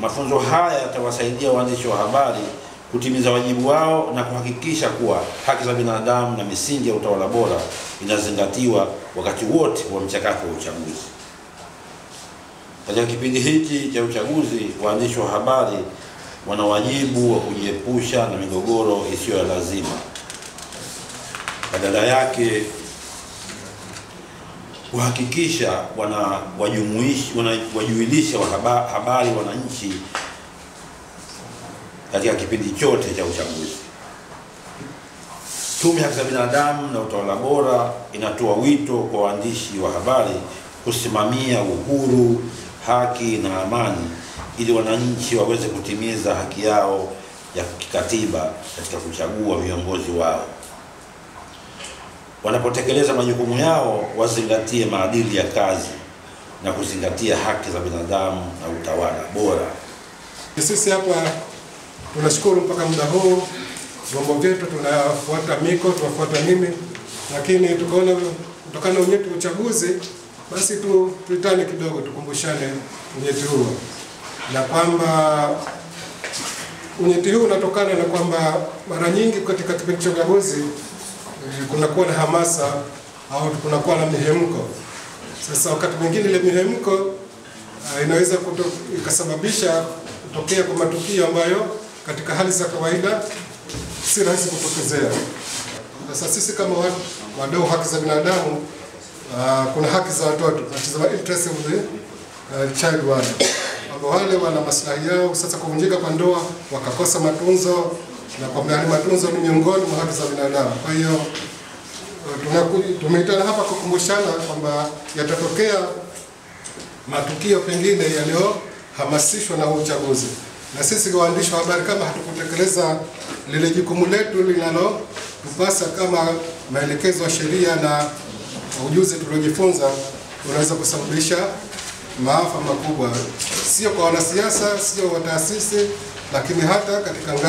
Mafunzo haya yatawasaidia waandishi wa habari kutimiza wajibu wao na kuhakikisha kuwa haki za binadamu na misingi ya utawala bora inazingatiwa wakati wote wa mchakato wa uchaguzi. Katika kipindi hiki cha uchaguzi, waandishi wa habari wana wajibu wa kujiepusha na migogoro isiyo ya lazima. Badala yake, kuhakikisha wanawajulisha habari wananchi katika kipindi chote cha uchaguzi. Tume ya Haki za Binadamu na Utawala Bora inatoa wito kwa waandishi wa habari kusimamia uhuru, haki na amani ili wananchi waweze kutimiza haki yao ya kikatiba katika kuchagua viongozi wao. Wanapotekeleza majukumu yao, wazingatie maadili ya kazi na kuzingatia haki za binadamu na utawala bora. Sisi hapa tunashukuru mpaka muda huu vyombo vyetu tunafuata miko, tunafuata nini, lakini tukaona kutokana na unyeti wa uchaguzi basi tuitane kidogo, tukumbushane unyeti huo, na kwamba unyeti huu unatokana na kwamba mara nyingi katika kipindi cha uchaguzi kunakuwa na hamasa au kunakuwa na mihemko. Sasa wakati mwingine ile mihemko inaweza ikasababisha kutokea kwa matukio ambayo katika hali za kawaida si rahisi kutokezea. Sasa sisi kama wadau haki za binadamu, kuna haki za watoto, tunasema interest of the child ambao wale wana maslahi yao. Sasa kuvunjika kwa ndoa, wakakosa matunzo, na kwa maana matunzo ni miongoni mwa haki za binadamu. Kwa hiyo tumeitana hapa kukumbushana kwamba yatatokea matukio pengine yaliyohamasishwa na uchaguzi, na sisi waandishi wa habari kama hatukutekeleza lile jukumu letu linalotupasa kama maelekezo ya sheria na ujuzi tuliojifunza, unaweza kusababisha maafa makubwa, sio kwa wanasiasa, sio kwa taasisi, lakini hata katika ngazi